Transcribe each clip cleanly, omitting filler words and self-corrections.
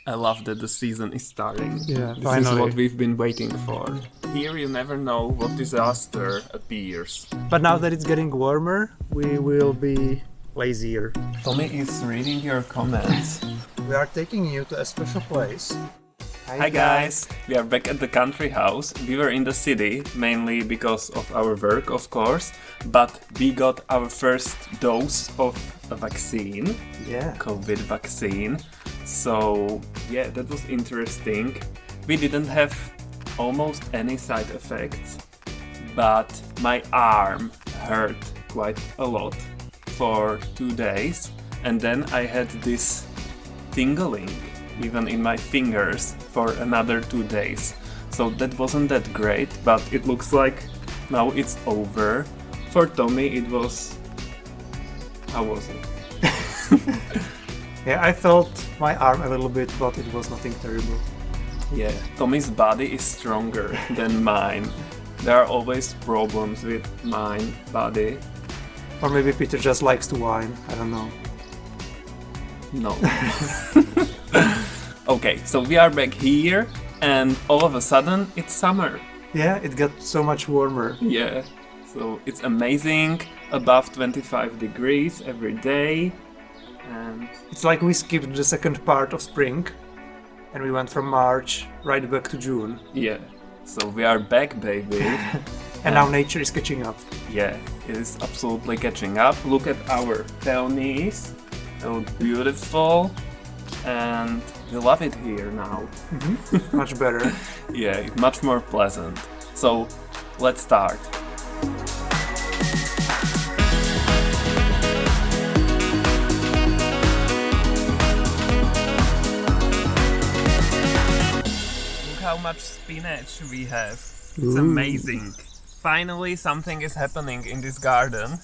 I love that the season is starting. Yeah, This finally. is what we've been waiting for. Here you never know what disaster appears. But now that it's getting warmer, we will be lazier. Tommy is reading your comments. We are taking you to a special place. Hi guys! We are back at the country house. We were in the city, mainly because of our work, of course, but we got our first dose of a vaccine, Yeah. COVID vaccine. So yeah, that was interesting. We didn't have almost any side effects, but my arm hurt quite a lot for 2 days, and then I had this tingling even in my fingers for another 2 days. So that wasn't that great, but it looks like now it's over. For Tommy it was... How was it? Yeah, I felt my arm a little bit, but it was nothing terrible. Yeah, Tommy's body is stronger than mine. There are always problems with my body. Or maybe Peter just likes to whine, I don't know. No. Okay, so we are back here and all of a sudden it's summer. Yeah, it got so much warmer. Yeah, so it's amazing, above 25 degrees every day. And It's like we skipped the second part of spring and we went from March right back to June. yeah, so we are back, baby. And now nature is catching up. Yeah, it is absolutely catching up. Look at our peonies, they look beautiful and we love it here now. Much better. Yeah, much more pleasant. So let's start. Look how much spinach we have. It's amazing. Finally something is happening in this garden.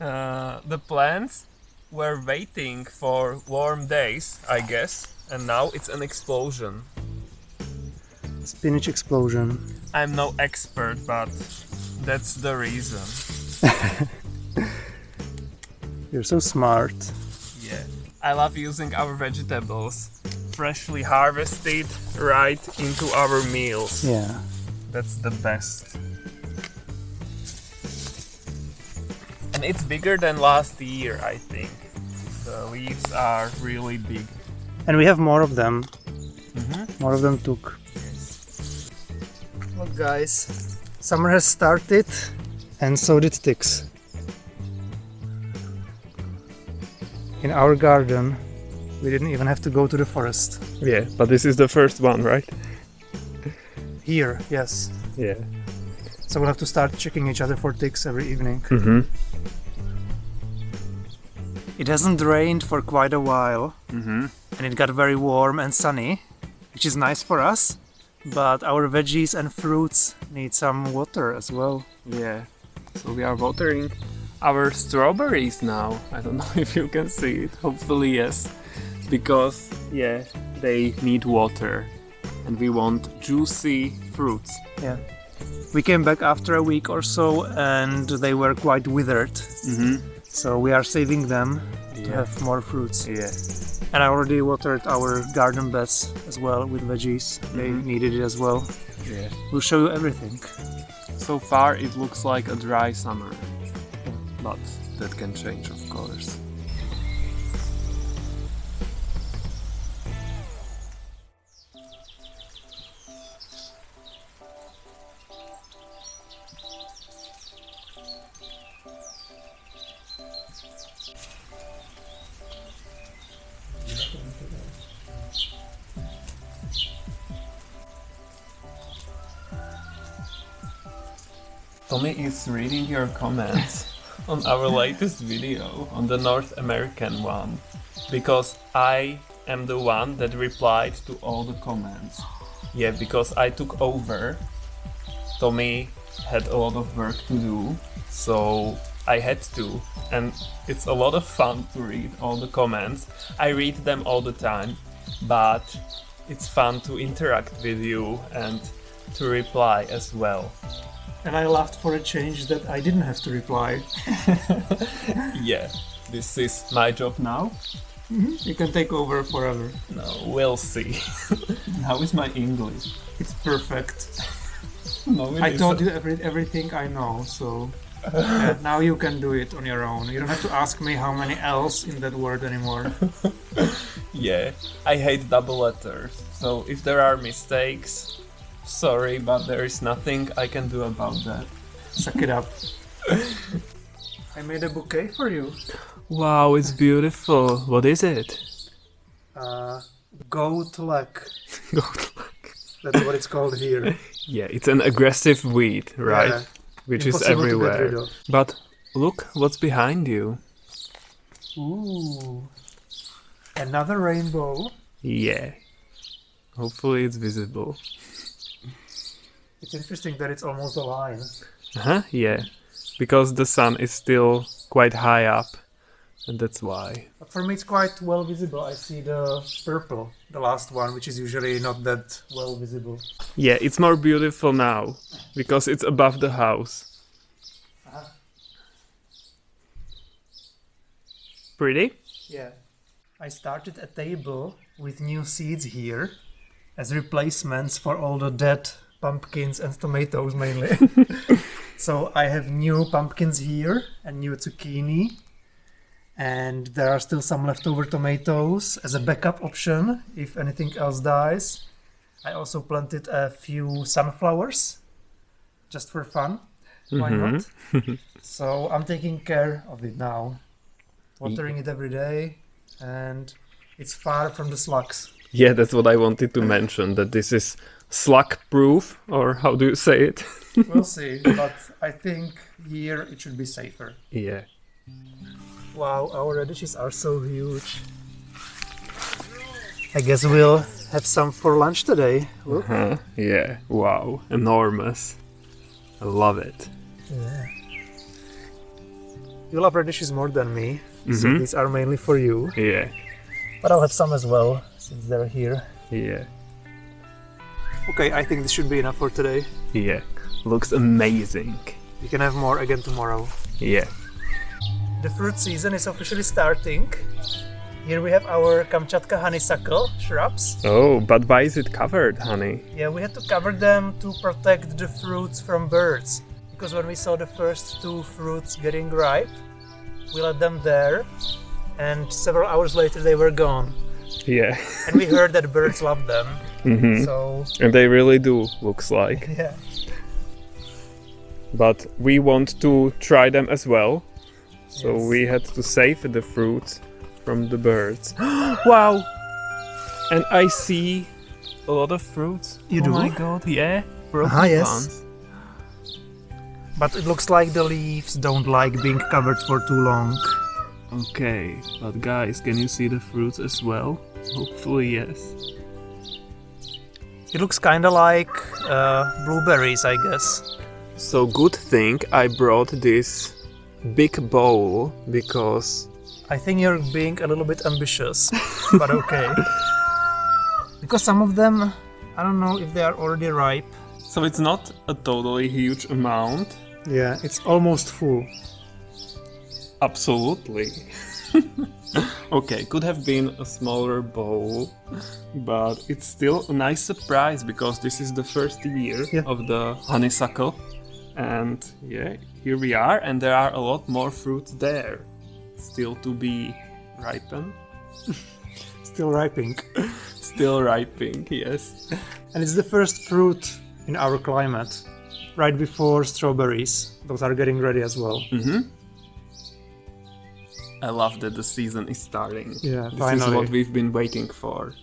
The plants were waiting for warm days, I guess, and now it's an explosion. Spinach explosion. I'm no expert, but that's the reason. You're so smart. Yeah. I love using our vegetables, freshly harvested, right into our meals. Yeah. That's the best. And it's bigger than last year, I think. The leaves are really big. And we have more of them. More of them took. Look guys, summer has started and so did ticks. In our garden, we didn't even have to go to the forest. Yeah, but this is the first one, right? Here, yes. Yeah. So we'll have to start checking each other for ticks every evening. It hasn't rained for quite a while, and it got very warm and sunny, which is nice for us, but our veggies and fruits need some water as well. Yeah. So we are watering our strawberries now. I don't know if you can see it. Hopefully yes. Because yeah, they need water. And we want juicy fruits. Yeah. We came back after a week or so and they were quite withered. So we are saving them to have more fruits. Yeah. And I already watered our garden beds as well with veggies. They needed it as well. Yeah. We'll show you everything. So far it looks like a dry summer. But that can change, of course. Tommy is reading your comments on our latest video, on the North American one, because I am the one that replied to all the comments. Yeah, because I took over. Tommy had a lot of work to do, so I had to, and it's a lot of fun to read all the comments. I read them all the time, but it's fun to interact with you and to reply as well. And I laughed for a change that I didn't have to reply. Yeah, this is my job now. You can take over forever. No, we'll see. How is my English? It's perfect. No, it I isn't. told you everything I know, so yeah, now you can do it on your own. You don't have to ask me how many L's in that word anymore. Yeah, I hate double letters. So if there are mistakes, sorry, but there is nothing I can do about that. Suck it up. I made a bouquet for you. Wow, it's beautiful. What is it? Goat luck. Goat. That's what it's called here. Yeah, it's an aggressive weed, right? Yeah. Which is Impossible to get everywhere. rid of. But look what's behind you. Ooh. Another rainbow. Yeah. Hopefully it's visible. It's interesting that it's almost a line. Uh-huh, yeah. Because the sun is still quite high up. And that's why. But for me it's quite well visible. I see the purple, the last one, which is usually not that well visible. Yeah, it's more beautiful now. Because it's above the house. Pretty? Yeah. I started a table with new seeds here as replacements for all the dead pumpkins and tomatoes mainly. So I have new pumpkins here and new zucchini. And there are still some leftover tomatoes as a backup option if anything else dies. I also planted a few sunflowers just for fun. Why not? So I'm taking care of it now. Watering it every day, and it's far from the slugs. Yeah, that's what I wanted to mention, that this is slug proof, or how do you say it? We'll see, but I think here it should be safer. Yeah. Wow, our radishes are so huge. I guess we'll have some for lunch today. Look. Yeah, wow, enormous. I love it. Yeah. You love radishes more than me, so these are mainly for you. Yeah, But I'll have some as well, since they're here. yeah, Okay, I think this should be enough for today. yeah. Looks amazing. We can have more again tomorrow. Yeah. The fruit season is officially starting. Here we have our Kamchatka honeysuckle shrubs. Oh, but why is it covered, honey? Yeah, we had to cover them to protect the fruits from birds. Because when we saw the first two fruits getting ripe, we let them there, and several hours later they were gone. Yeah. And we heard that birds love them. So, And they really do, looks like. yeah. But we want to try them as well. So Yes. we had to save the fruit from the birds. Wow! And I see a lot of fruits. You oh do? my god, yeah. Broken Yes. ones. But it looks like the leaves don't like being covered for too long. Okay, but guys, can you see the fruits as well? Hopefully, yes. It looks kinda like blueberries, I guess. So good thing I brought this big bowl because I think you're being a little bit ambitious, but okay. Because some of them, I don't know if they are already ripe. so it's not a totally huge amount. Yeah, it's almost full. Absolutely. Okay, could have been a smaller bowl, but it's still a nice surprise because this is the first year Yeah. of the honeysuckle. And yeah, here we are, and there are a lot more fruits there still to be ripened. Still ripening. Still ripening, yes. And it's the first fruit in our climate, right before strawberries. Those are getting ready as well. I love that the season is starting. Yeah, This is finally. what we've been waiting for.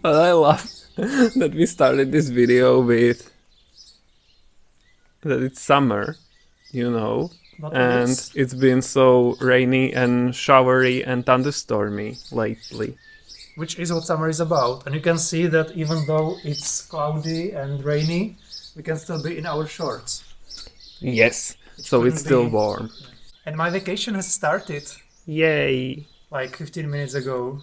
But I love that we started this video with that it's summer, you know, But and it's been so rainy and showery and thunderstormy lately. which is what summer is about. And you can see that even though it's cloudy and rainy, we can still be in our shorts. Yes, so it's couldn't still be- warm. And my vacation has started Yay! like 15 minutes ago.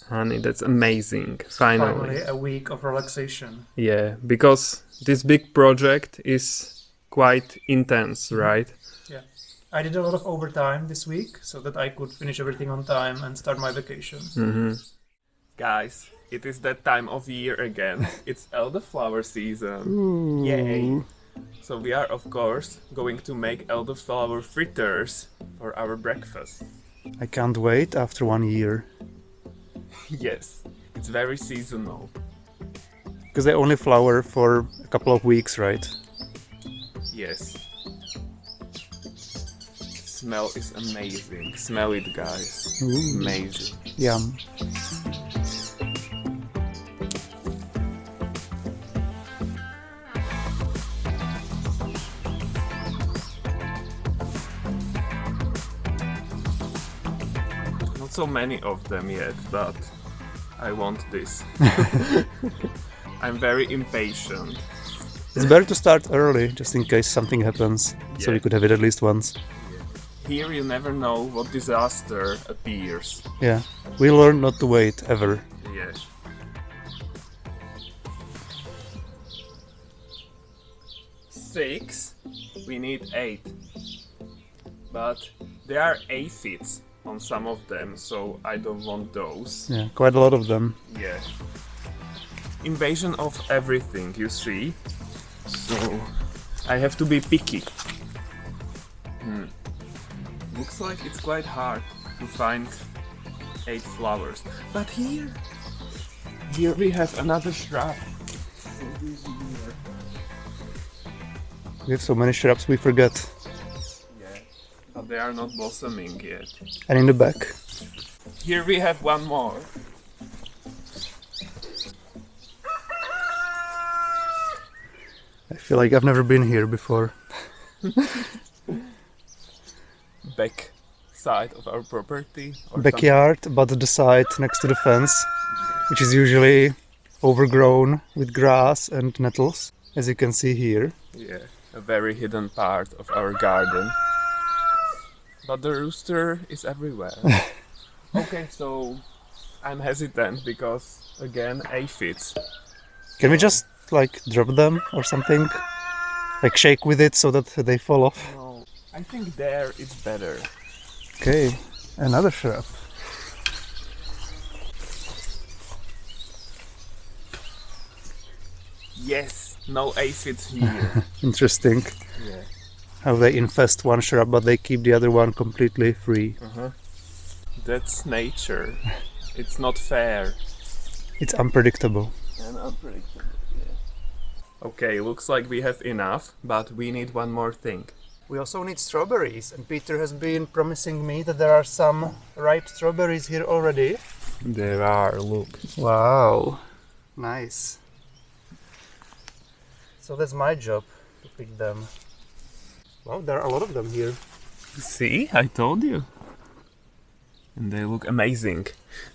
Honey, that's amazing. Finally. Finally, a week of relaxation. Yeah, because this big project is quite intense, right? Yeah. I did a lot of overtime this week so that I could finish everything on time and start my vacation. Guys, it is that time of year again. It's elderflower season. Ooh. Yay! So we are of course going to make elderflower fritters for our breakfast. I can't wait after 1 year. Yes, it's very seasonal. Because they only flower for a couple of weeks, right? Yes. Smell is amazing. Smell it, guys. Ooh. Amazing. Yum. Not so many of them yet, but I want this. I'm very impatient. It's better to start early, just in case something happens, so Yeah. we could have it at least once. Here you never know what disaster appears. Yeah, we learned not to wait ever. Yeah. Six. We need 8. But there are aphids on some of them, so I don't want those. Yeah, quite a lot of them. Yeah. Invasion of everything, you see. So I have to be picky. Looks like it's quite hard to find 8 flowers. But here we have another shrub. We have so many shrubs we forget. Yeah, but they are not blossoming yet. And in the back. Here we have one more. I feel like I've never been here before. Back side of our property. Or Backyard, but the side next to the fence, which is usually overgrown with grass and nettles, as you can see here. Yeah, a very hidden part of our garden. But the rooster is everywhere. Okay, so I'm hesitant because again aphids. Can we just like drop them or something? Like shake with it so that they fall off? No, I think there it's better. Okay, another shrub. Yes, no aphids here. Interesting Yeah. how they infest one shrub but they keep the other one completely free. That's nature. It's not fair. It's unpredictable. And unpredictable, yeah. Okay, looks like we have enough, but we need one more thing. We also need strawberries, and Peter has been promising me that there are some ripe strawberries here already. There are, look. Wow, nice. So that's my job to pick them. Wow, there are a lot of them here. See, I told you. And they look amazing.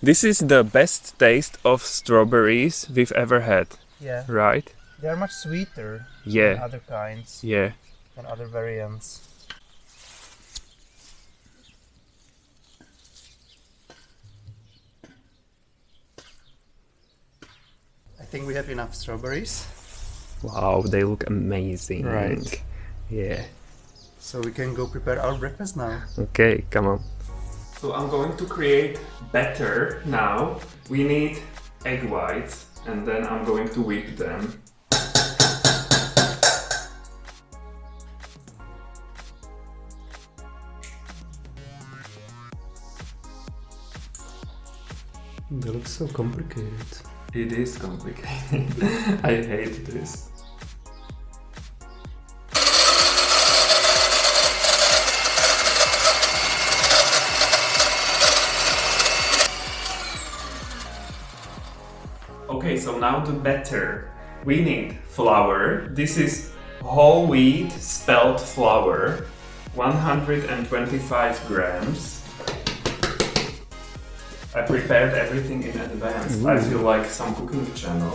This is the best taste of strawberries we've ever had, Yeah, right? they are much sweeter than Yeah, other kinds yeah. and other variants. I think we have enough strawberries, Wow, they look amazing. Right. Yeah. so we can go prepare our breakfast now. Okay, come on. So I'm going to create batter now. We need egg whites and then I'm going to whip them. They look so complicated. It is complicated. I hate this. Okay, so now the batter. We need flour. This is whole wheat spelt flour, 125 grams. I prepared everything in advance. Ooh. I feel like some cooking channel.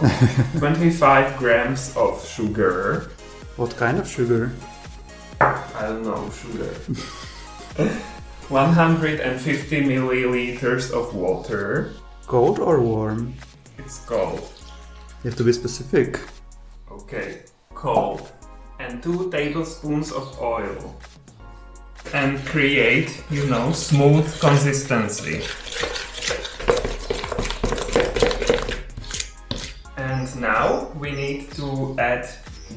25 grams of sugar. What kind of sugar? I don't know, sugar. 150 milliliters of water. Cold or warm? It's cold. You have to be specific. Okay, cold. And 2 tablespoons of oil. and create, you know, smooth consistency. And now we need to add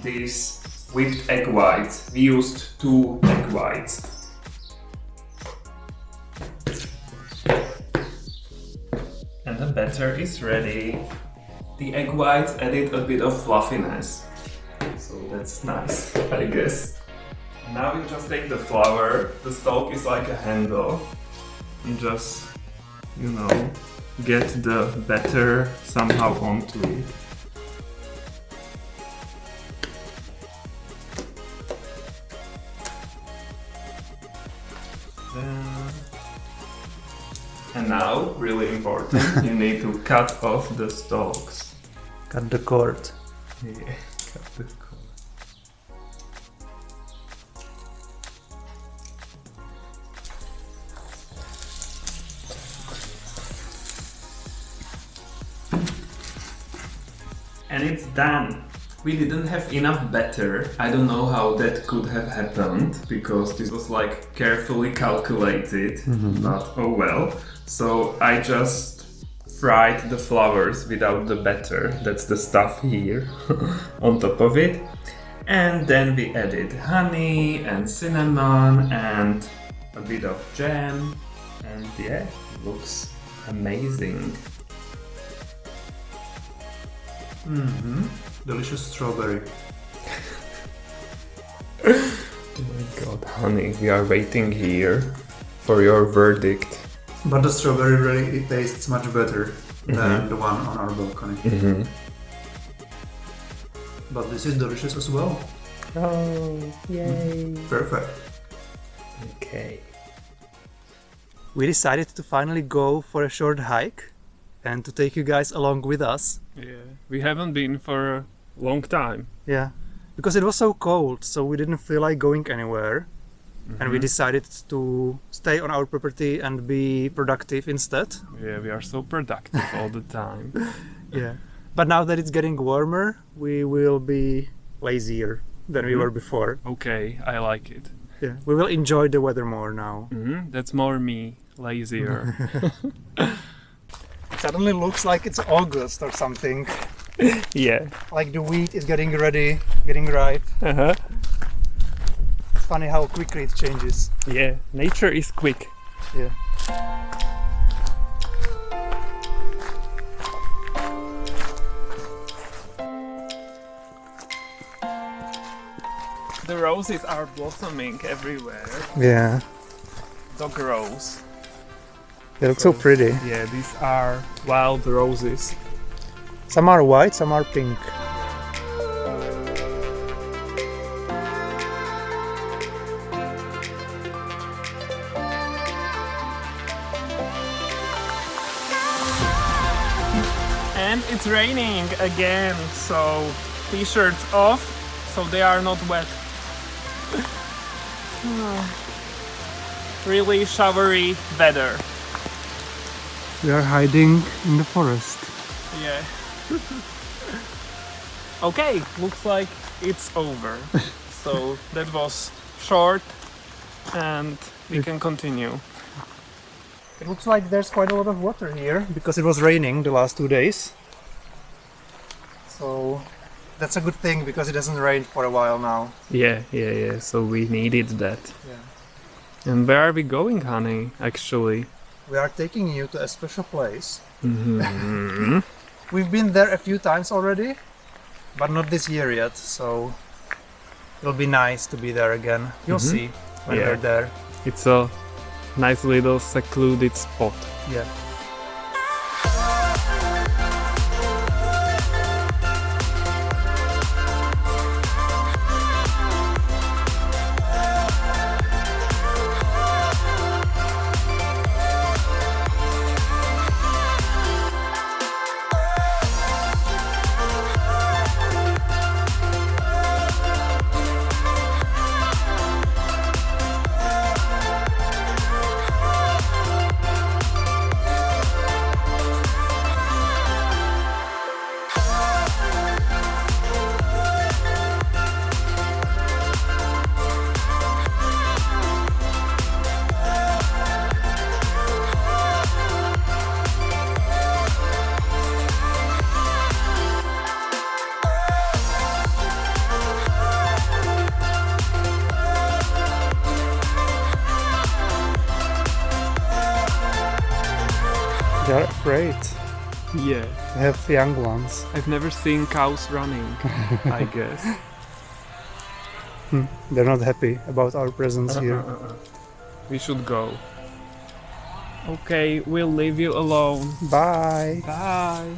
these whipped egg whites. We used 2 egg whites. And the batter is ready. The egg whites added a bit of fluffiness, so that's nice, I guess. Now you just take the flour, the stalk is like a handle, and just, you know, get the batter somehow onto it. And now, really important, you need to cut off the stalks. Cut the cord. Yeah, cut the cord. And it's done. We didn't have enough batter. I don't know how that could have happened because this was like carefully calculated, but oh well. So I just fried the flowers without the batter. That's the stuff here on top of it. And then we added honey and cinnamon and a bit of jam. And yeah, it looks amazing. Delicious strawberry. Oh my god, honey, we are waiting here for your verdict. But the strawberry really tastes much better than the one on our balcony. But this is delicious as well. Oh, yay. Perfect. Okay. We decided to finally go for a short hike and to take you guys along with us. Yeah, we haven't been for a long time. Yeah, because it was so cold, so we didn't feel like going anywhere. And we decided to stay on our property and be productive instead. Yeah, we are so productive all the time. Yeah. But now that it's getting warmer, we will be lazier than we were before. Okay, I like it. Yeah. We will enjoy the weather more now. That's more me, lazier. Suddenly looks like it's August or something. Yeah. Like the wheat is getting ready, getting ripe. It's funny how quickly it changes. Yeah, nature is quick. Yeah. The roses are blossoming everywhere. Yeah. Dog rose. They look so pretty. Yeah, these are wild roses. Some are white, some are pink. And it's raining again, so t-shirts off, so they are not wet. Really showery weather. We are hiding in the forest. Yeah. Okay, looks like it's over. So that was short and we can continue. It looks like there's quite a lot of water here because it was raining the last 2 days. So that's a good thing because it hasn't rained for a while now. Yeah. So we needed that. Yeah. And where are we going, honey, actually? We are taking you to a special place. Mm-hmm. We've been there a few times already, but not this year yet, so it'll be nice to be there again. You'll see when we're there. It's a nice little secluded spot. Yeah. afraid. Yeah. They have young ones. I've never seen cows running, I guess. They're not happy about our presence here. We should go. Okay, we'll leave you alone. Bye! Bye.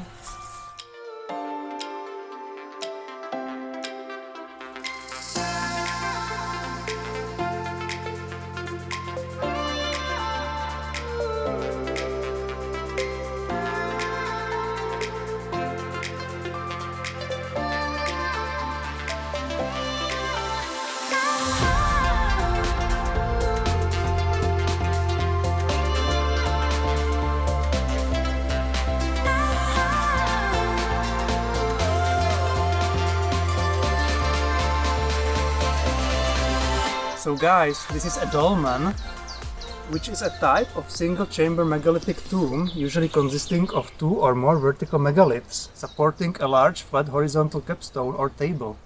So guys, this is a dolmen, which is a type of single-chamber megalithic tomb, usually consisting of 2 or more vertical megaliths, supporting a large flat horizontal capstone or table.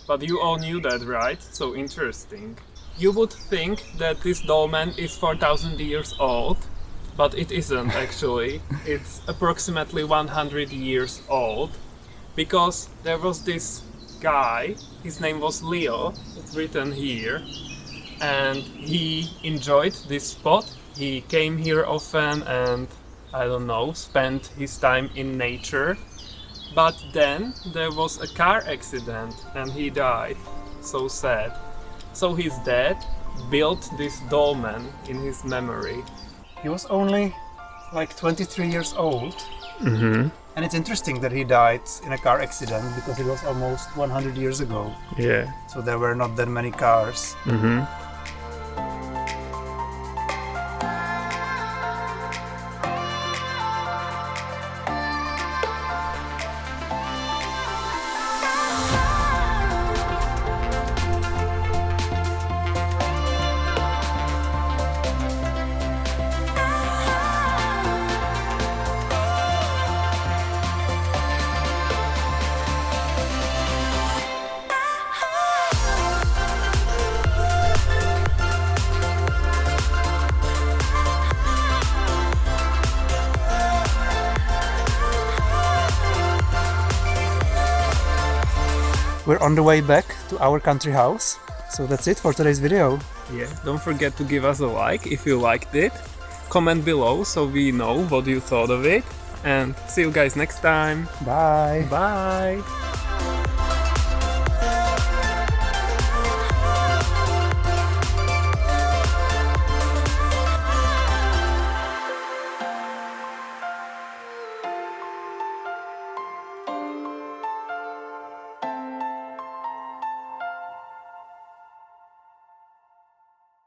But you all knew that, right? So interesting. You would think that this dolmen is 4,000 years old, but it isn't actually. It's approximately 100 years old, because there was this guy, his name was Leo, it's written here, and he enjoyed this spot. He came here often and, I don't know, spent his time in nature. But then there was a car accident and he died. So sad. So his dad built this dolmen in his memory. He was only like 23 years old. And it's interesting that he died in a car accident because it was almost 100 years ago. Yeah. So there were not that many cars. We're on the way back to our country house. So that's it for today's video. Yeah. Don't forget to give us a like if you liked it. Comment below so we know what you thought of it. And see you guys next time. Bye! Bye!